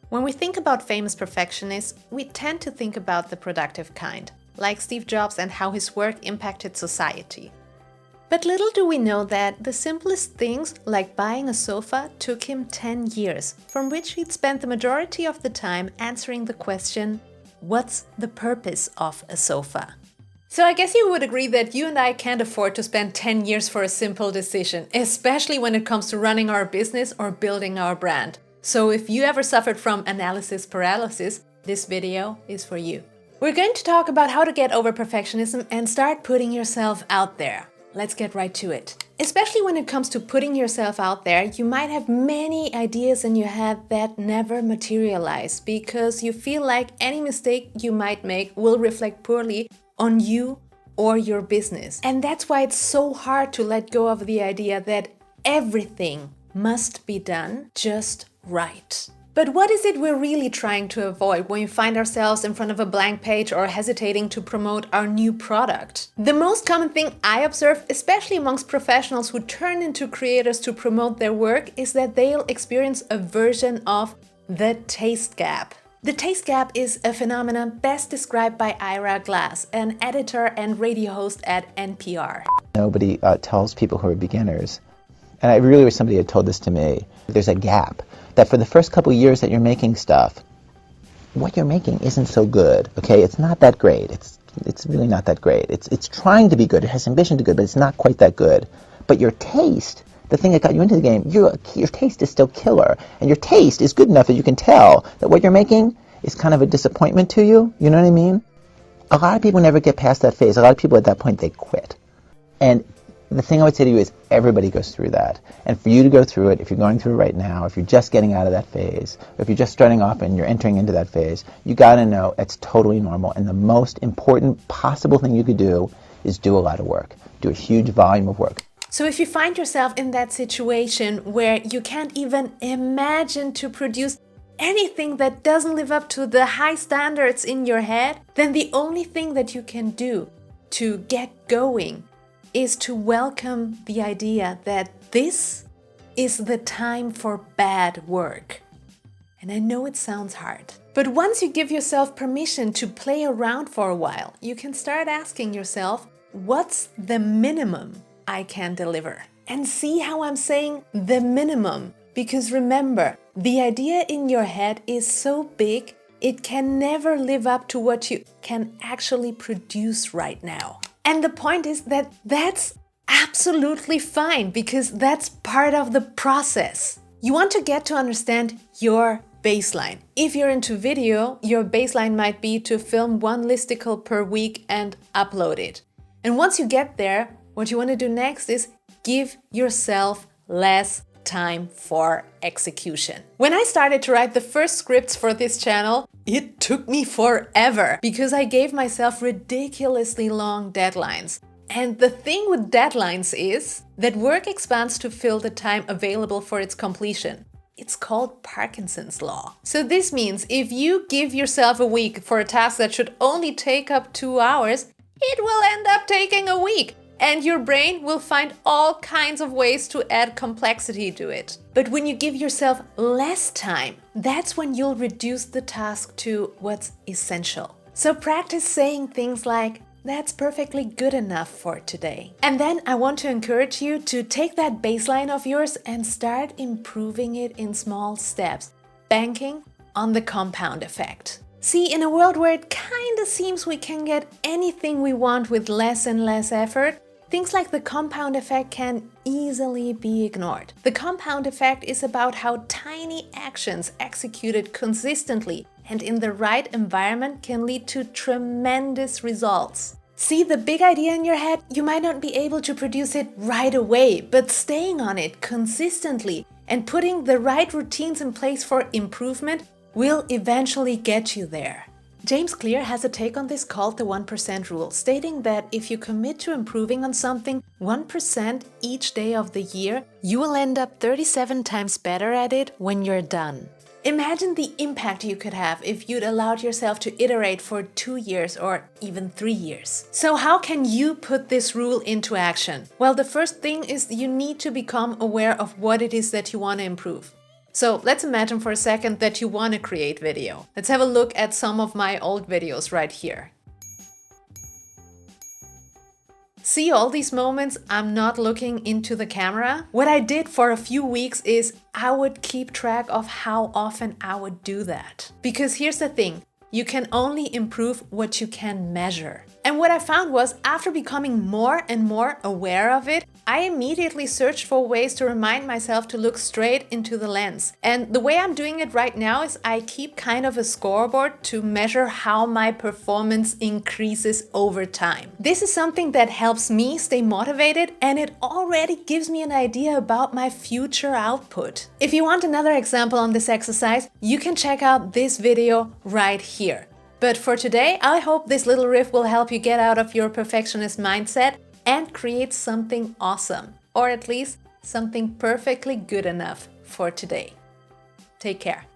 When we think about famous perfectionists, we tend to think about the productive kind, like Steve Jobs and how his work impacted society. But little do we know that the simplest things, like buying a sofa, took him 10 years, from which he'd spent the majority of the time answering the question, what's the purpose of a sofa? So I guess you would agree that you and I can't afford to spend 10 years for a simple decision, especially when it comes to running our business or building our brand. So if you ever suffered from analysis paralysis, this video is for you. We're going to talk about how to get over perfectionism and start putting yourself out there. Let's get right to it. Especially when it comes to putting yourself out there, you might have many ideas in your head that never materialize because you feel like any mistake you might make will reflect poorly on you or your business. And that's why it's so hard to let go of the idea that everything must be done just right. But what is it we're really trying to avoid when we find ourselves in front of a blank page or hesitating to promote our new product? The most common thing I observe, especially amongst professionals who turn into creators to promote their work, is that they'll experience a version of the taste gap. The taste gap is a phenomenon best described by Ira Glass, an editor and radio host at NPR. Nobody tells people who are beginners, and I really wish somebody had told this to me, there's a gap, that for the first couple years that you're making stuff, what you're making isn't so good, okay? It's not that great. It's really not that great. It's trying to be good. It has ambition to be good, but it's not quite that good. But your taste, the thing that got you into the game, your taste is still killer. And your taste is good enough that you can tell that what you're making is kind of a disappointment to you. You know what I mean? A lot of people never get past that phase. A lot of people at that point, they quit. And the thing I would say to you is everybody goes through that. And for you to go through it, if you're going through it right now, if you're just getting out of that phase, or if you're just starting off and you're entering into that phase, you got to know it's totally normal. And the most important possible thing you could do is do a lot of work. Do a huge volume of work. So if you find yourself in that situation where you can't even imagine to produce anything that doesn't live up to the high standards in your head, then the only thing that you can do to get going is to welcome the idea that this is the time for bad work. And I know it sounds hard, but once you give yourself permission to play around for a while, you can start asking yourself, what's the minimum I can deliver? And see how I'm saying the minimum, because remember, the idea in your head is so big, it can never live up to what you can actually produce right now. And the point is that that's absolutely fine because that's part of the process. You want to get to understand your baseline. If you're into video, your baseline might be to film one listicle per week and upload it. And once you get there, what you want to do next is give yourself less time for execution. When I started to write the first scripts for this channel, it took me forever because I gave myself ridiculously long deadlines. And the thing with deadlines is that work expands to fill the time available for its completion. It's called Parkinsons Law. So this means if you give yourself a week for a task that should only take up 2 hours, it will end up taking a week. And your brain will find all kinds of ways to add complexity to it. But when you give yourself less time, that's when you'll reduce the task to what's essential. So practice saying things like, that's perfectly good enough for today. And then I want to encourage you to take that baseline of yours and start improving it in small steps, banking on the compound effect. See, in a world where it kinda seems we can get anything we want with less and less effort, things like the compound effect can easily be ignored. The compound effect is about how tiny actions executed consistently and in the right environment can lead to tremendous results. See, the big idea in your head, you might not be able to produce it right away, but staying on it consistently and putting the right routines in place for improvement will eventually get you there. James Clear has a take on this called the 1% rule, stating that if you commit to improving on something 1% each day of the year, you will end up 37 times better at it when you're done. Imagine the impact you could have if you'd allowed yourself to iterate for 2 years or even 3 years. So how can you put this rule into action? Well, the first thing is you need to become aware of what it is that you want to improve. So let's imagine for a second that you want to create video. Let's have a look at some of my old videos right here. See all these moments I'm not looking into the camera? What I did for a few weeks is I would keep track of how often I would do that. Because here's the thing, you can only improve what you can measure. And what I found was, after becoming more and more aware of it, I immediately searched for ways to remind myself to look straight into the lens. And the way I'm doing it right now is I keep kind of a scoreboard to measure how my performance increases over time. This is something that helps me stay motivated, and it already gives me an idea about my future output. If you want another example on this exercise, you can check out this video right here. But for today, I hope this little riff will help you get out of your perfectionist mindset and create something awesome, or at least something perfectly good enough for today. Take care.